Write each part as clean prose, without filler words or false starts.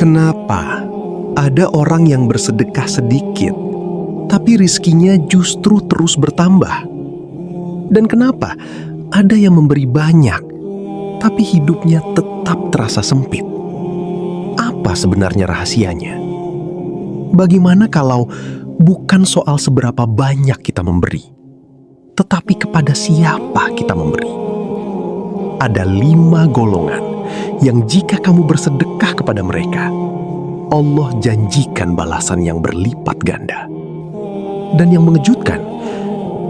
Kenapa ada orang yang bersedekah sedikit, tapi rizkinya justru terus bertambah? Dan kenapa ada yang memberi banyak, tapi hidupnya tetap terasa sempit? Apa sebenarnya rahasianya? Bagaimana kalau bukan soal seberapa banyak kita memberi, tetapi kepada siapa kita memberi? Ada 5 golongan yang jika kamu bersedekah kepada mereka, Allah janjikan balasan yang berlipat ganda. Dan yang mengejutkan,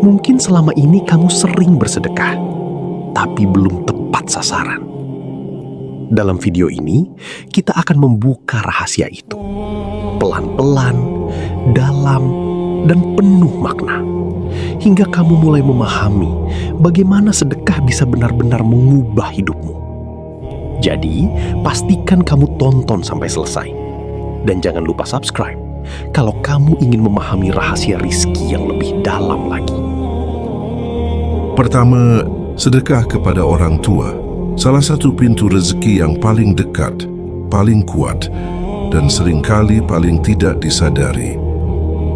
mungkin selama ini kamu sering bersedekah, tapi belum tepat sasaran. Dalam video ini, kita akan membuka rahasia itu. Pelan-pelan, dalam, dan penuh makna. Hingga kamu mulai memahami bagaimana sedekah bisa benar-benar mengubah hidupmu. Jadi, pastikan kamu tonton sampai selesai. Dan jangan lupa subscribe kalau kamu ingin memahami rahasia rizki yang lebih dalam lagi. Pertama, sedekah kepada orang tua. Salah satu pintu rezeki yang paling dekat, paling kuat, dan seringkali paling tidak disadari.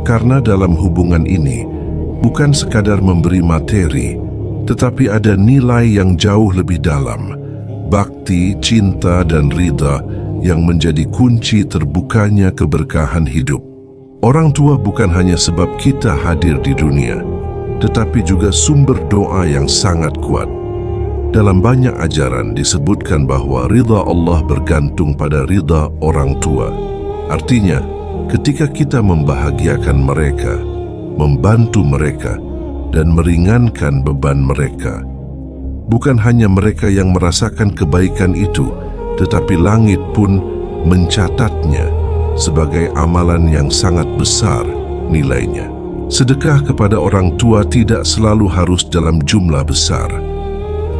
Karena dalam hubungan ini, bukan sekadar memberi materi, tetapi ada nilai yang jauh lebih dalam, bakti, cinta, dan ridha yang menjadi kunci terbukanya keberkahan hidup. Orang tua bukan hanya sebab kita hadir di dunia, tetapi juga sumber doa yang sangat kuat. Dalam banyak ajaran disebutkan bahwa ridha Allah bergantung pada ridha orang tua. Artinya, ketika kita membahagiakan mereka, membantu mereka, dan meringankan beban mereka, bukan hanya mereka yang merasakan kebaikan itu, tetapi langit pun mencatatnya sebagai amalan yang sangat besar nilainya. Sedekah kepada orang tua tidak selalu harus dalam jumlah besar.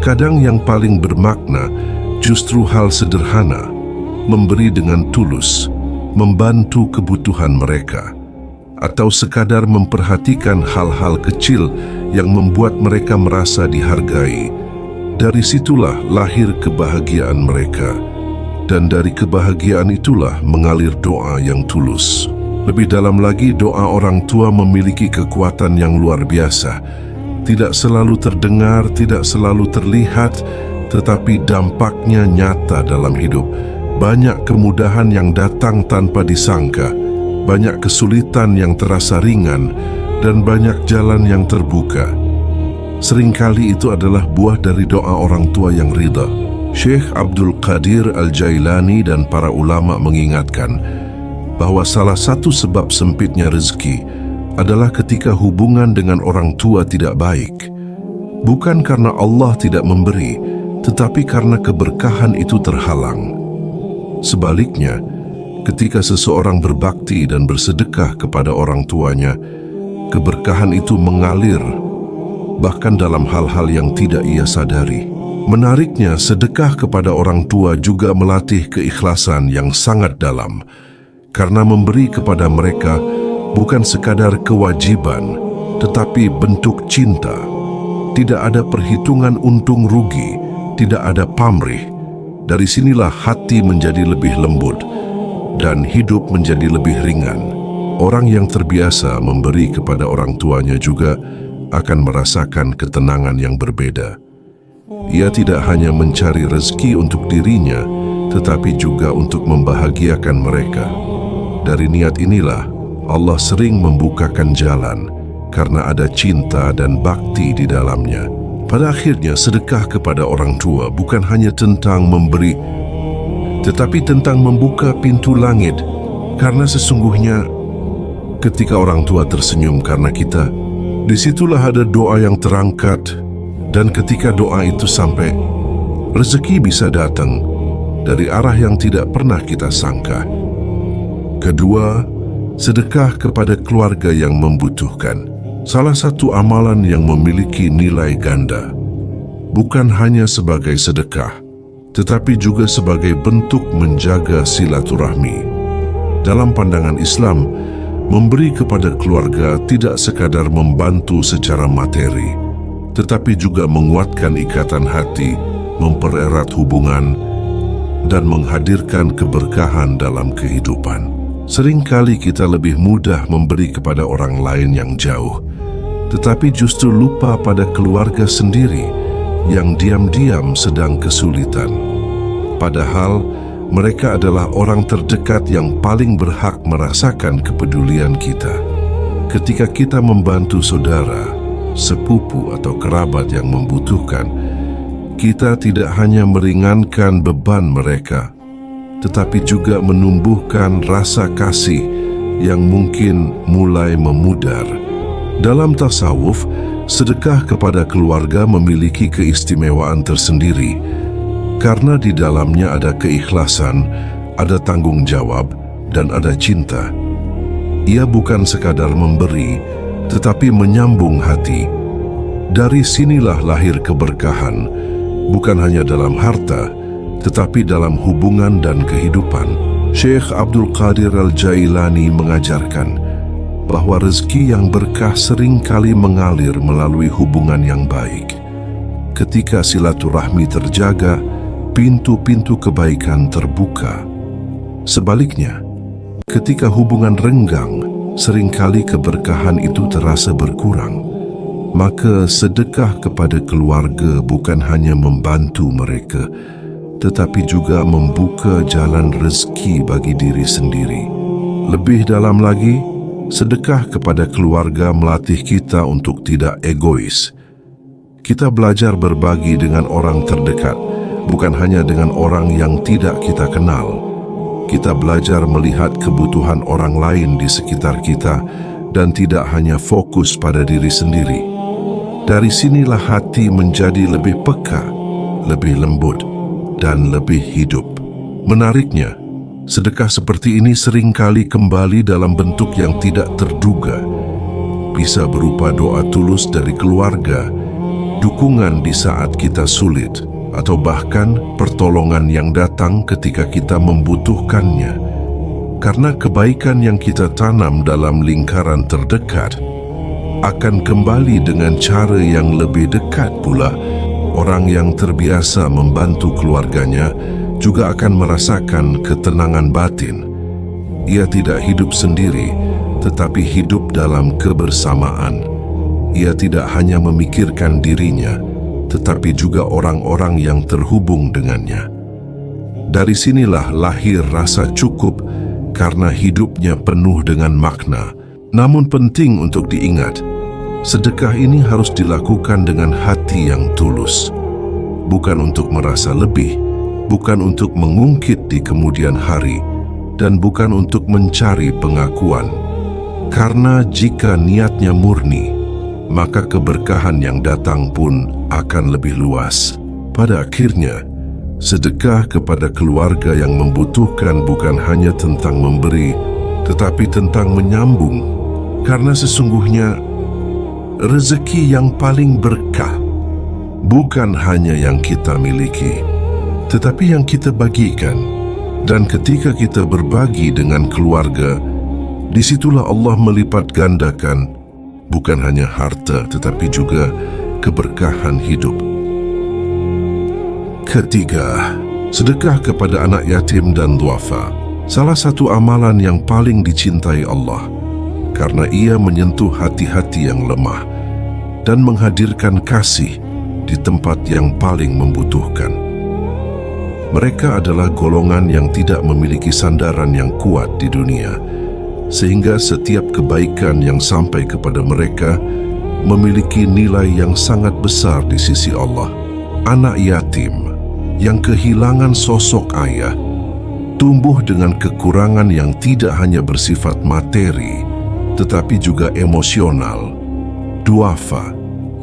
Kadang yang paling bermakna justru hal sederhana, memberi dengan tulus, membantu kebutuhan mereka, atau sekadar memperhatikan hal-hal kecil yang membuat mereka merasa dihargai. Dari situlah lahir kebahagiaan mereka, dan dari kebahagiaan itulah mengalir doa yang tulus. Lebih dalam lagi, doa orang tua memiliki kekuatan yang luar biasa. Tidak selalu terdengar, tidak selalu terlihat, tetapi dampaknya nyata dalam hidup. Banyak kemudahan yang datang tanpa disangka, banyak kesulitan yang terasa ringan, dan banyak jalan yang terbuka. Seringkali itu adalah buah dari doa orang tua yang ridha. Syekh Abdul Qadir Al-Jailani dan para ulama mengingatkan bahwa salah satu sebab sempitnya rezeki adalah ketika hubungan dengan orang tua tidak baik. Bukan karena Allah tidak memberi, tetapi karena keberkahan itu terhalang. Sebaliknya, ketika seseorang berbakti dan bersedekah kepada orang tuanya, keberkahan itu mengalir, bahkan dalam hal-hal yang tidak ia sadari. Menariknya, sedekah kepada orang tua juga melatih keikhlasan yang sangat dalam, karena memberi kepada mereka bukan sekadar kewajiban, tetapi bentuk cinta. Tidak ada perhitungan untung rugi, tidak ada pamrih. Dari sinilah hati menjadi lebih lembut dan hidup menjadi lebih ringan. Orang yang terbiasa memberi kepada orang tuanya juga akan merasakan ketenangan yang berbeda. Ia tidak hanya mencari rezeki untuk dirinya, tetapi juga untuk membahagiakan mereka. Dari niat inilah Allah sering membukakan jalan karena ada cinta dan bakti di dalamnya. Pada akhirnya, sedekah kepada orang tua bukan hanya tentang memberi, tetapi tentang membuka pintu langit. Karena sesungguhnya ketika orang tua tersenyum karena kita, disitulah ada doa yang terangkat. Dan ketika doa itu sampai, rezeki bisa datang dari arah yang tidak pernah kita sangka. Kedua, sedekah kepada keluarga yang membutuhkan. Salah satu amalan yang memiliki nilai ganda, bukan hanya sebagai sedekah, tetapi juga sebagai bentuk menjaga silaturahmi. Dalam pandangan Islam, memberi kepada keluarga tidak sekadar membantu secara materi, tetapi juga menguatkan ikatan hati, mempererat hubungan, dan menghadirkan keberkahan dalam kehidupan. Seringkali kita lebih mudah memberi kepada orang lain yang jauh, tetapi justru lupa pada keluarga sendiri yang diam-diam sedang kesulitan. Padahal mereka adalah orang terdekat yang paling berhak merasakan kepedulian kita. Ketika kita membantu saudara, sepupu atau kerabat yang membutuhkan, kita tidak hanya meringankan beban mereka, tetapi juga menumbuhkan rasa kasih yang mungkin mulai memudar. Dalam tasawuf, sedekah kepada keluarga memiliki keistimewaan tersendiri karena di dalamnya ada keikhlasan, ada tanggung jawab, dan ada cinta. Ia bukan sekadar memberi, tetapi menyambung hati. Dari sinilah lahir keberkahan, bukan hanya dalam harta, tetapi dalam hubungan dan kehidupan. Syekh Abdul Qadir Al-Jailani mengajarkan bahwa rezeki yang berkah seringkali mengalir melalui hubungan yang baik. Ketika silaturahmi terjaga, pintu-pintu kebaikan terbuka. Sebaliknya, ketika hubungan renggang, seringkali keberkahan itu terasa berkurang. Maka sedekah kepada keluarga bukan hanya membantu mereka, tetapi juga membuka jalan rezeki bagi diri sendiri. Lebih dalam lagi, sedekah kepada keluarga melatih kita untuk tidak egois. Kita belajar berbagi dengan orang terdekat, bukan hanya dengan orang yang tidak kita kenal. Kita belajar melihat kebutuhan orang lain di sekitar kita dan tidak hanya fokus pada diri sendiri. Dari sinilah hati menjadi lebih peka, lebih lembut, dan lebih hidup. Menariknya, sedekah seperti ini seringkali kembali dalam bentuk yang tidak terduga. Bisa berupa doa tulus dari keluarga, dukungan di saat kita sulit, atau bahkan pertolongan yang datang ketika kita membutuhkannya. Karena kebaikan yang kita tanam dalam lingkaran terdekat akan kembali dengan cara yang lebih dekat pula. Orang yang terbiasa membantu keluarganya juga akan merasakan ketenangan batin. Ia tidak hidup sendiri, tetapi hidup dalam kebersamaan. Ia tidak hanya memikirkan dirinya, tetapi juga orang-orang yang terhubung dengannya. Dari sinilah lahir rasa cukup karena hidupnya penuh dengan makna. Namun penting untuk diingat, sedekah ini harus dilakukan dengan hati yang tulus. Bukan untuk merasa lebih, bukan untuk mengungkit di kemudian hari, dan bukan untuk mencari pengakuan. Karena jika niatnya murni, maka keberkahan yang datang pun akan lebih luas. Pada akhirnya, sedekah kepada keluarga yang membutuhkan bukan hanya tentang memberi, tetapi tentang menyambung. Karena sesungguhnya, rezeki yang paling berkah bukan hanya yang kita miliki, tetapi yang kita bagikan. Dan ketika kita berbagi dengan keluarga, disitulah Allah melipat gandakan bukan hanya harta, tetapi juga keberkahan hidup. Ketiga, sedekah kepada anak yatim dan duafa. Salah satu amalan yang paling dicintai Allah, karena ia menyentuh hati-hati yang lemah dan menghadirkan kasih di tempat yang paling membutuhkan. Mereka adalah golongan yang tidak memiliki sandaran yang kuat di dunia, sehingga setiap kebaikan yang sampai kepada mereka memiliki nilai yang sangat besar di sisi Allah. Anak yatim yang kehilangan sosok ayah tumbuh dengan kekurangan yang tidak hanya bersifat materi, tetapi juga emosional. Duafa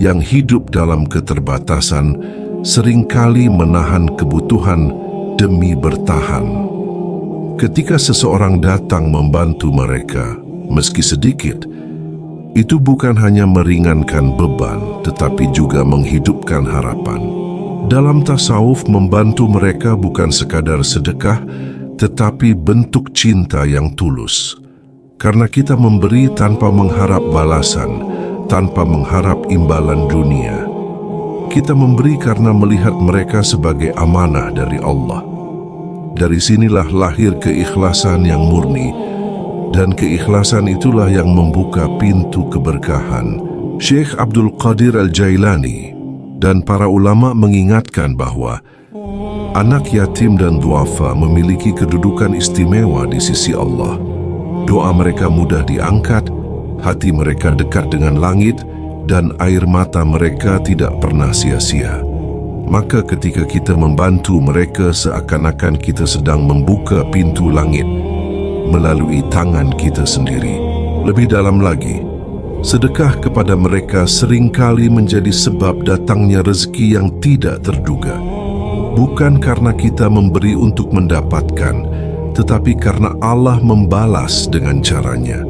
yang hidup dalam keterbatasan seringkali menahan kebutuhan demi bertahan. Ketika seseorang datang membantu mereka, meski sedikit, itu bukan hanya meringankan beban, tetapi juga menghidupkan harapan. Dalam tasawuf, membantu mereka bukan sekadar sedekah, tetapi bentuk cinta yang tulus. Karena kita memberi tanpa mengharap balasan, tanpa mengharap imbalan dunia. Kita memberi karena melihat mereka sebagai amanah dari Allah. Dari sinilah lahir keikhlasan yang murni, dan keikhlasan itulah yang membuka pintu keberkahan. Syekh Abdul Qadir Al-Jailani dan para ulama mengingatkan bahwa anak yatim dan duafa memiliki kedudukan istimewa di sisi Allah. Doa mereka mudah diangkat, hati mereka dekat dengan langit, dan air mata mereka tidak pernah sia-sia. Maka ketika kita membantu mereka, seakan-akan kita sedang membuka pintu langit melalui tangan kita sendiri. Lebih dalam lagi, sedekah kepada mereka seringkali menjadi sebab datangnya rezeki yang tidak terduga. Bukan karena kita memberi untuk mendapatkan, tetapi karena Allah membalas dengan caranya.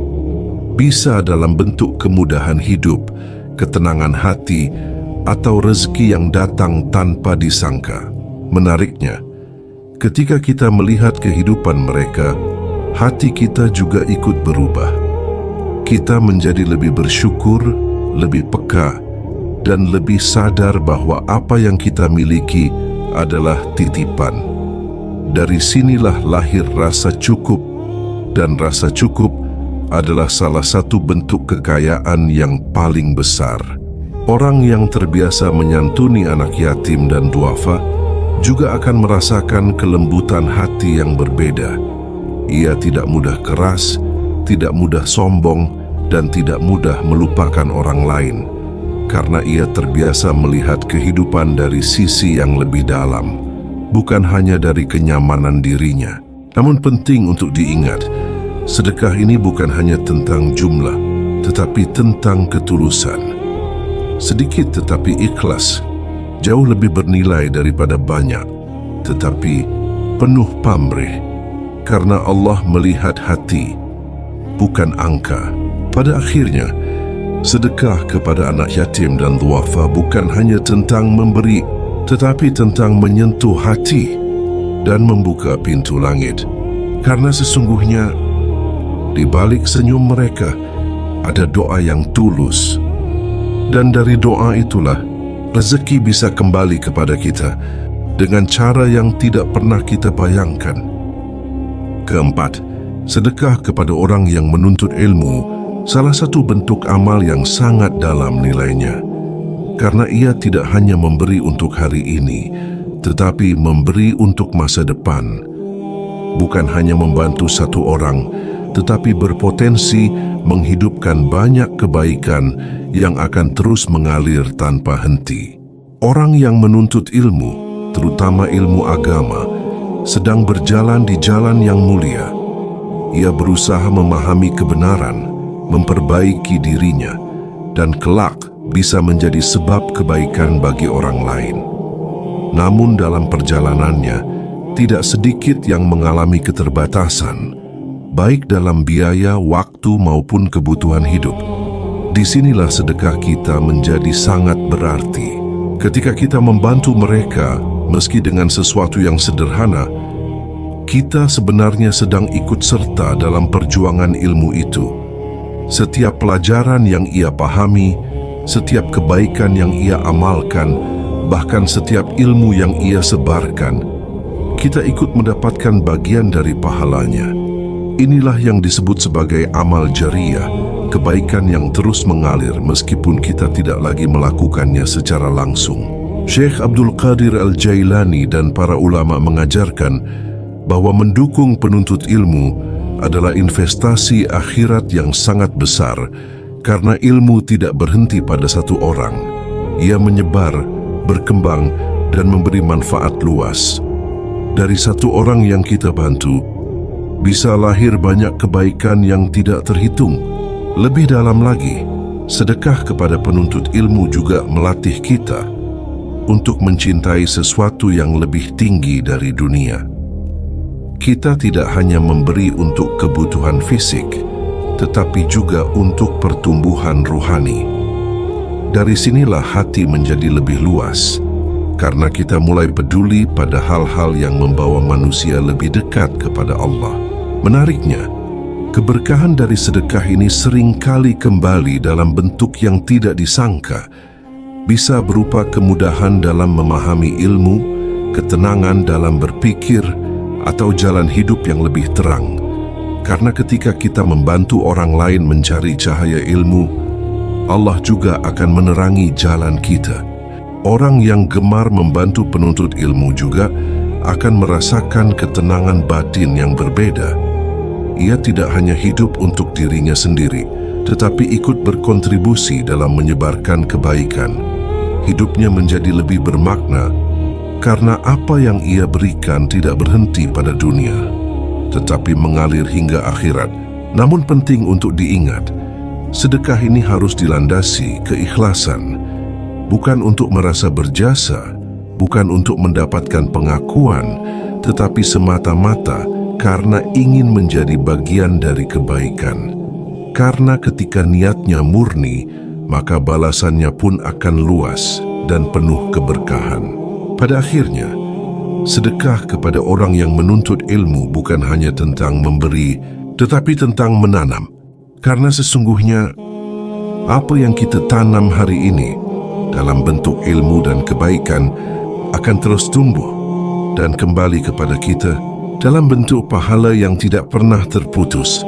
Bisa dalam bentuk kemudahan hidup, ketenangan hati, atau rezeki yang datang tanpa disangka. Menariknya, ketika kita melihat kehidupan mereka, hati kita juga ikut berubah. Kita menjadi lebih bersyukur, lebih peka, dan lebih sadar bahwa apa yang kita miliki adalah titipan. Dari sinilah lahir rasa cukup, dan rasa cukup adalah salah satu bentuk kekayaan yang paling besar. Orang yang terbiasa menyantuni anak yatim dan duafa juga akan merasakan kelembutan hati yang berbeda. Ia tidak mudah keras, tidak mudah sombong, dan tidak mudah melupakan orang lain, karena ia terbiasa melihat kehidupan dari sisi yang lebih dalam, bukan hanya dari kenyamanan dirinya. Namun penting untuk diingat, sedekah ini bukan hanya tentang jumlah, tetapi tentang ketulusan. Sedikit tetapi ikhlas, jauh lebih bernilai daripada banyak, tetapi penuh pamrih. Karena Allah melihat hati, bukan angka. Pada akhirnya, sedekah kepada anak yatim dan duafa bukan hanya tentang memberi, tetapi tentang menyentuh hati dan membuka pintu langit. Karena sesungguhnya, di balik senyum mereka, ada doa yang tulus. Dan dari doa itulah, rezeki bisa kembali kepada kita dengan cara yang tidak pernah kita bayangkan. Keempat, sedekah kepada orang yang menuntut ilmu salah satu bentuk amal yang sangat dalam nilainya. Karena ia tidak hanya memberi untuk hari ini, tetapi memberi untuk masa depan. Bukan hanya membantu satu orang, tetapi berpotensi menghidupkan banyak kebaikan yang akan terus mengalir tanpa henti. Orang yang menuntut ilmu, terutama ilmu agama, sedang berjalan di jalan yang mulia. Ia berusaha memahami kebenaran, memperbaiki dirinya, dan kelak bisa menjadi sebab kebaikan bagi orang lain. Namun dalam perjalanannya, tidak sedikit yang mengalami keterbatasan, baik dalam biaya, waktu, maupun kebutuhan hidup. Disinilah sedekah kita menjadi sangat berarti. Ketika kita membantu mereka, meski dengan sesuatu yang sederhana, kita sebenarnya sedang ikut serta dalam perjuangan ilmu itu. Setiap pelajaran yang ia pahami, setiap kebaikan yang ia amalkan, bahkan setiap ilmu yang ia sebarkan, kita ikut mendapatkan bagian dari pahalanya. Inilah yang disebut sebagai amal jariyah, kebaikan yang terus mengalir meskipun kita tidak lagi melakukannya secara langsung. Syekh Abdul Qadir Al-Jailani dan para ulama mengajarkan bahwa mendukung penuntut ilmu adalah investasi akhirat yang sangat besar, karena ilmu tidak berhenti pada satu orang. Ia menyebar, berkembang, dan memberi manfaat luas. Dari satu orang yang kita bantu, bisa lahir banyak kebaikan yang tidak terhitung. Lebih dalam lagi, sedekah kepada penuntut ilmu juga melatih kita untuk mencintai sesuatu yang lebih tinggi dari dunia. Kita tidak hanya memberi untuk kebutuhan fisik, tetapi juga untuk pertumbuhan rohani. Dari sinilah hati menjadi lebih luas, karena kita mulai peduli pada hal-hal yang membawa manusia lebih dekat kepada Allah. Menariknya, keberkahan dari sedekah ini seringkali kembali dalam bentuk yang tidak disangka. Bisa berupa kemudahan dalam memahami ilmu, ketenangan dalam berpikir, atau jalan hidup yang lebih terang. Karena ketika kita membantu orang lain mencari cahaya ilmu, Allah juga akan menerangi jalan kita. Orang yang gemar membantu penuntut ilmu juga akan merasakan ketenangan batin yang berbeda. Ia tidak hanya hidup untuk dirinya sendiri, tetapi ikut berkontribusi dalam menyebarkan kebaikan. Hidupnya menjadi lebih bermakna karena apa yang ia berikan tidak berhenti pada dunia, tetapi mengalir hingga akhirat. Namun penting untuk diingat, sedekah ini harus dilandasi keikhlasan, bukan untuk merasa berjasa, bukan untuk mendapatkan pengakuan, tetapi semata-mata karena ingin menjadi bagian dari kebaikan. Karena ketika niatnya murni, maka balasannya pun akan luas dan penuh keberkahan. Pada akhirnya, sedekah kepada orang yang menuntut ilmu bukan hanya tentang memberi, tetapi tentang menanam. Karena sesungguhnya, apa yang kita tanam hari ini dalam bentuk ilmu dan kebaikan akan terus tumbuh dan kembali kepada kita dalam bentuk pahala yang tidak pernah terputus.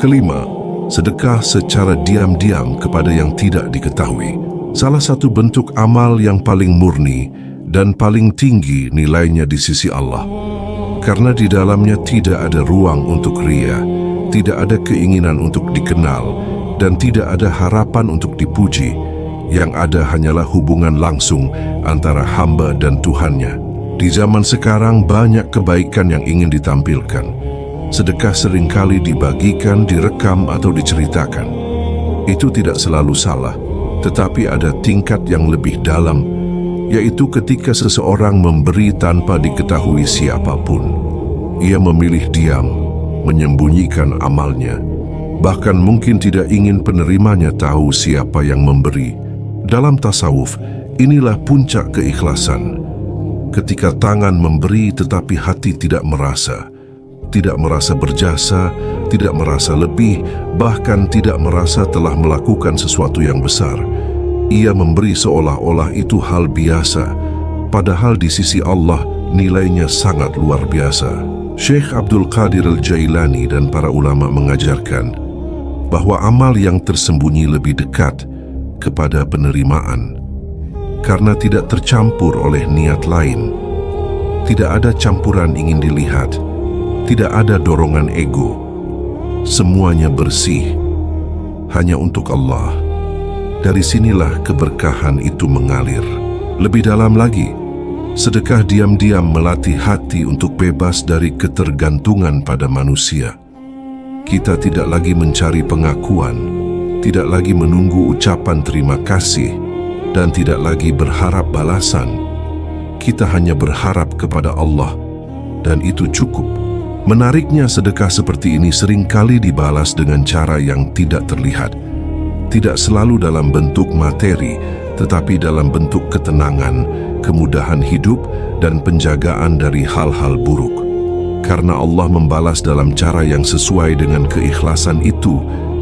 Kelima, sedekah secara diam-diam kepada yang tidak diketahui. Salah satu bentuk amal yang paling murni dan paling tinggi nilainya di sisi Allah. Karena di dalamnya tidak ada ruang untuk ria, tidak ada keinginan untuk dikenal, dan tidak ada harapan untuk dipuji. Yang ada hanyalah hubungan langsung antara hamba dan Tuhannya. Di zaman sekarang banyak kebaikan yang ingin ditampilkan. Sedekah seringkali dibagikan, direkam, atau diceritakan. Itu tidak selalu salah, tetapi ada tingkat yang lebih dalam, yaitu ketika seseorang memberi tanpa diketahui siapapun. Ia memilih diam, menyembunyikan amalnya, bahkan mungkin tidak ingin penerimanya tahu siapa yang memberi. Dalam tasawuf, inilah puncak keikhlasan. Ketika tangan memberi tetapi hati tidak merasa berjasa, tidak merasa lebih, bahkan tidak merasa telah melakukan sesuatu yang besar. Ia memberi seolah-olah itu hal biasa, padahal di sisi Allah nilainya sangat luar biasa. Syekh Abdul Qadir Al-Jailani dan para ulama mengajarkan bahwa amal yang tersembunyi lebih dekat kepada penerimaan, karena tidak tercampur oleh niat lain. Tidak ada campuran ingin dilihat, tidak ada dorongan ego. Semuanya bersih, hanya untuk Allah. Dari sinilah keberkahan itu mengalir. Lebih dalam lagi, sedekah diam-diam melatih hati untuk bebas dari ketergantungan pada manusia. Kita tidak lagi mencari pengakuan, tidak lagi menunggu ucapan terima kasih, dan tidak lagi berharap balasan. Kita hanya berharap kepada Allah, dan itu cukup. Menariknya, sedekah seperti ini seringkali dibalas dengan cara yang tidak terlihat. Tidak selalu dalam bentuk materi, tetapi dalam bentuk ketenangan, kemudahan hidup, dan penjagaan dari hal-hal buruk. Karena Allah membalas dalam cara yang sesuai dengan keikhlasan itu,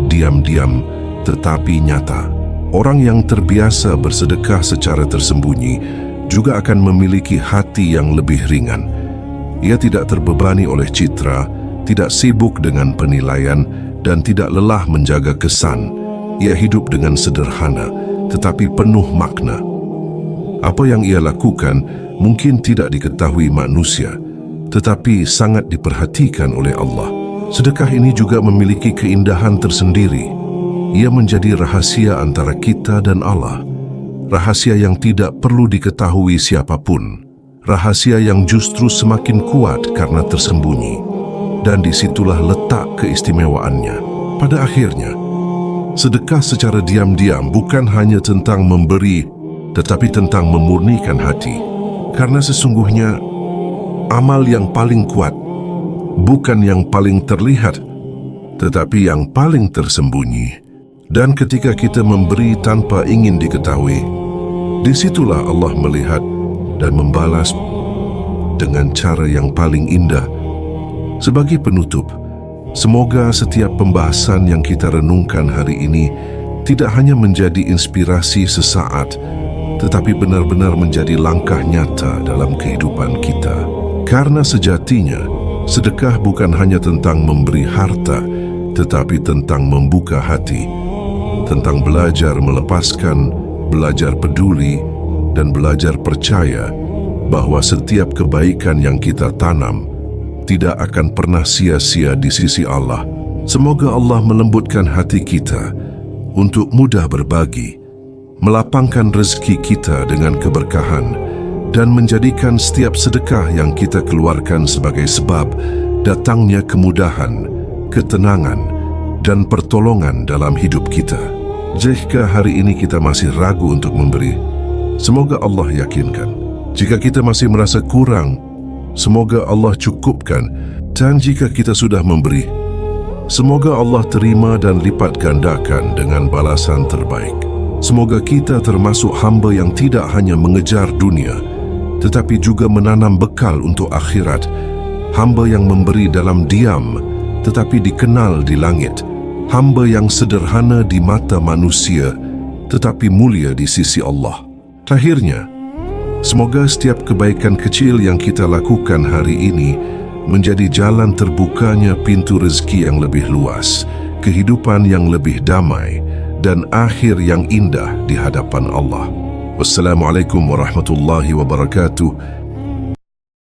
diam-diam tetapi nyata. Orang yang terbiasa bersedekah secara tersembunyi juga akan memiliki hati yang lebih ringan. Ia tidak terbebani oleh citra, tidak sibuk dengan penilaian, dan tidak lelah menjaga kesan. Ia hidup dengan sederhana, tetapi penuh makna. Apa yang ia lakukan mungkin tidak diketahui manusia, tetapi sangat diperhatikan oleh Allah. Sedekah ini juga memiliki keindahan tersendiri. Ia menjadi rahasia antara kita dan Allah. Rahasia yang tidak perlu diketahui siapapun. Rahasia yang justru semakin kuat karena tersembunyi. Dan disitulah letak keistimewaannya. Pada akhirnya, sedekah secara diam-diam bukan hanya tentang memberi, tetapi tentang memurnikan hati. Karena sesungguhnya, amal yang paling kuat bukan yang paling terlihat, tetapi yang paling tersembunyi. Dan ketika kita memberi tanpa ingin diketahui, disitulah Allah melihat dan membalas dengan cara yang paling indah. Sebagai penutup, semoga setiap pembahasan yang kita renungkan hari ini tidak hanya menjadi inspirasi sesaat, tetapi benar-benar menjadi langkah nyata dalam kehidupan kita. Karena sejatinya, sedekah bukan hanya tentang memberi harta, tetapi tentang membuka hati, tentang belajar melepaskan, belajar peduli, dan belajar percaya bahwa setiap kebaikan yang kita tanam tidak akan pernah sia-sia di sisi Allah. Semoga Allah melembutkan hati kita untuk mudah berbagi, melapangkan rezeki kita dengan keberkahan, dan menjadikan setiap sedekah yang kita keluarkan sebagai sebab datangnya kemudahan, ketenangan, dan pertolongan dalam hidup kita. Jika hari ini kita masih ragu untuk memberi, semoga Allah yakinkan. Jika kita masih merasa kurang, semoga Allah cukupkan. Dan jika kita sudah memberi, semoga Allah terima dan lipat gandakan dengan balasan terbaik. Semoga kita termasuk hamba yang tidak hanya mengejar dunia, tetapi juga menanam bekal untuk akhirat. Hamba yang memberi dalam diam, tetapi dikenal di langit. Hamba yang sederhana di mata manusia, tetapi mulia di sisi Allah. Akhirnya, semoga setiap kebaikan kecil yang kita lakukan hari ini menjadi jalan terbukanya pintu rezeki yang lebih luas, kehidupan yang lebih damai, dan akhir yang indah di hadapan Allah. Wassalamualaikum warahmatullahi wabarakatuh.